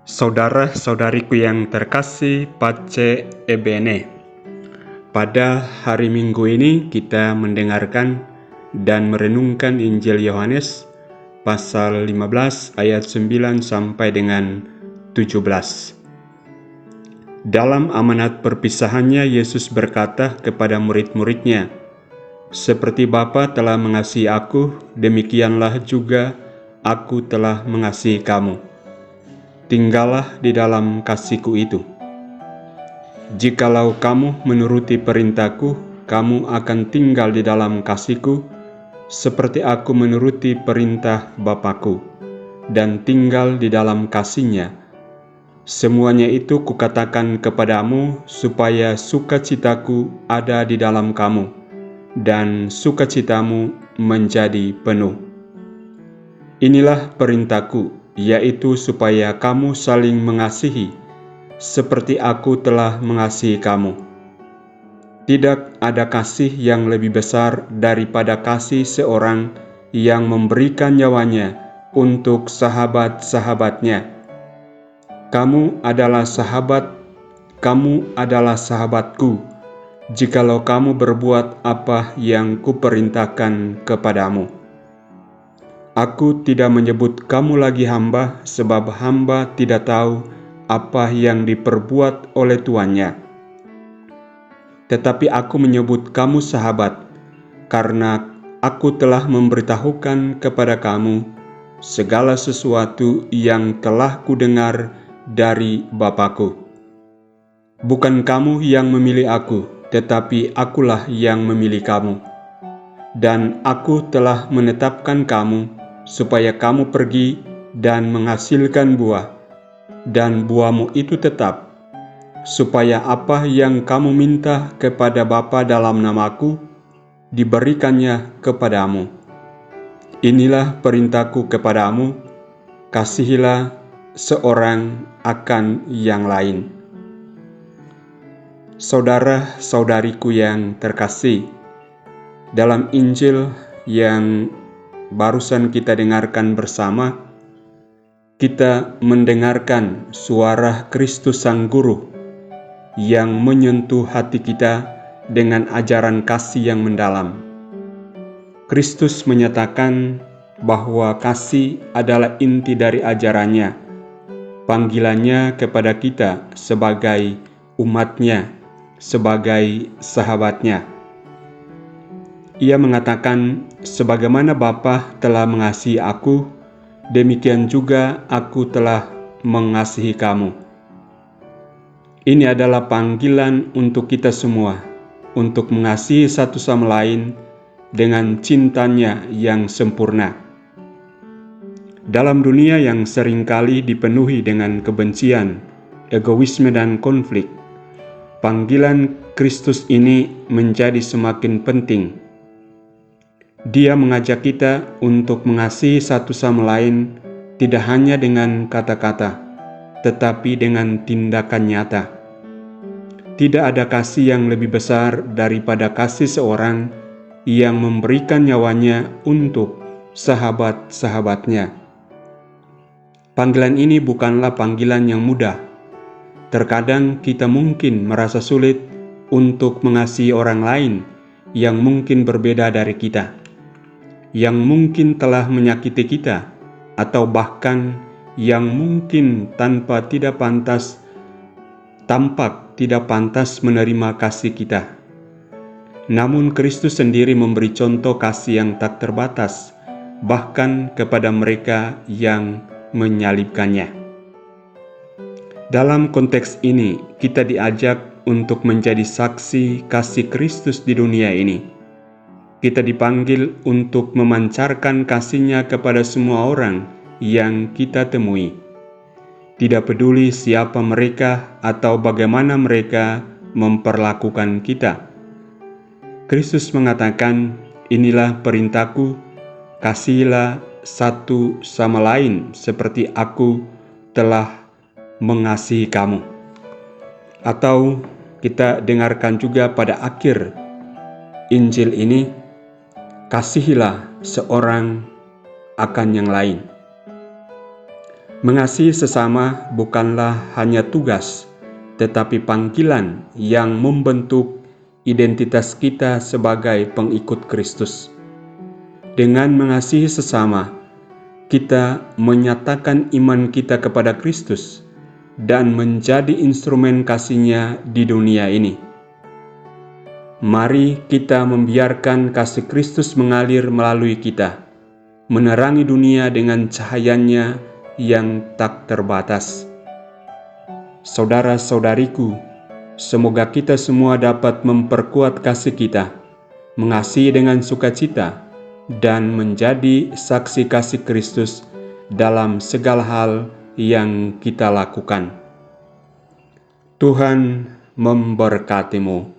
Saudara-saudariku yang terkasih, Pace Ebene. Pada hari Minggu ini kita mendengarkan dan merenungkan Injil Yohanes pasal 15 ayat 9 sampai dengan 17. Dalam amanat perpisahannya, Yesus berkata kepada murid-muridnya, "Seperti Bapa telah mengasihi aku, demikianlah juga aku telah mengasihi kamu. Tinggallah di dalam kasih-Ku itu. Jikalau kamu menuruti perintah-Ku, kamu akan tinggal di dalam kasih-Ku, seperti aku menuruti perintah Bapa-Ku, dan tinggal di dalam kasih-Nya. Semuanya itu Kukatakan kepadamu, supaya sukacita-Ku ada di dalam kamu, dan sukacitamu menjadi penuh. Inilah perintah-Ku, yaitu supaya kamu saling mengasihi, seperti aku telah mengasihi kamu. Tidak ada kasih yang lebih besar daripada kasih seorang yang memberikan nyawanya untuk sahabat-sahabatnya. Kamu adalah sahabatku, jikalau kamu berbuat apa yang Kuperintahkan kepadamu. Aku tidak menyebut kamu lagi hamba, sebab hamba tidak tahu apa yang diperbuat oleh tuannya. Tetapi aku menyebut kamu sahabat, karena aku telah memberitahukan kepada kamu segala sesuatu yang telah Kudengar dari Bapa-Ku. Bukan kamu yang memilih aku, tetapi akulah yang memilih kamu. Dan aku telah menetapkan kamu, supaya kamu pergi dan menghasilkan buah, dan buahmu itu tetap, supaya apa yang kamu minta kepada Bapa dalam nama-Ku, diberikannya kepadamu. Inilah perintah-Ku kepadamu, kasihilah seorang akan yang lain." Saudara-saudariku yang terkasih, dalam Injil yang barusan kita dengarkan bersama, kita mendengarkan suara Kristus Sang Guru yang menyentuh hati kita dengan ajaran kasih yang mendalam. Kristus menyatakan bahwa kasih adalah inti dari ajarannya, panggilannya kepada kita sebagai umatnya, sebagai sahabatnya. Ia mengatakan, "Sebagaimana Bapa telah mengasihi aku, demikian juga aku telah mengasihi kamu." Ini adalah panggilan untuk kita semua, untuk mengasihi satu sama lain dengan cintanya yang sempurna. Dalam dunia yang seringkali dipenuhi dengan kebencian, egoisme, dan konflik, panggilan Kristus ini menjadi semakin penting. Dia mengajak kita untuk mengasihi satu sama lain tidak hanya dengan kata-kata, tetapi dengan tindakan nyata. Tidak ada kasih yang lebih besar daripada kasih seorang yang memberikan nyawanya untuk sahabat-sahabatnya. Panggilan ini bukanlah panggilan yang mudah. Terkadang kita mungkin merasa sulit untuk mengasihi orang lain yang mungkin berbeda dari kita, yang mungkin telah menyakiti kita, atau bahkan yang mungkin tampak tidak pantas menerima kasih kita. Namun Kristus sendiri memberi contoh kasih yang tak terbatas, bahkan kepada mereka yang menyalibkannya. Dalam konteks ini, kita diajak untuk menjadi saksi kasih Kristus di dunia ini. Kita dipanggil untuk memancarkan kasih-Nya kepada semua orang yang kita temui. Tidak peduli siapa mereka atau bagaimana mereka memperlakukan kita. Kristus mengatakan, "Inilah perintah-Ku, kasihilah satu sama lain seperti aku telah mengasihi kamu." Atau kita dengarkan juga pada akhir Injil ini, "Kasihilah seorang akan yang lain." Mengasihi sesama bukanlah hanya tugas, tetapi panggilan yang membentuk identitas kita sebagai pengikut Kristus. Dengan mengasihi sesama, kita menyatakan iman kita kepada Kristus dan menjadi instrumen kasih-Nya di dunia ini. Mari kita membiarkan kasih Kristus mengalir melalui kita, menerangi dunia dengan cahaya-Nya yang tak terbatas. Saudara-saudariku, semoga kita semua dapat memperkuat kasih kita, mengasihi dengan sukacita, dan menjadi saksi kasih Kristus dalam segala hal yang kita lakukan. Tuhan memberkatimu.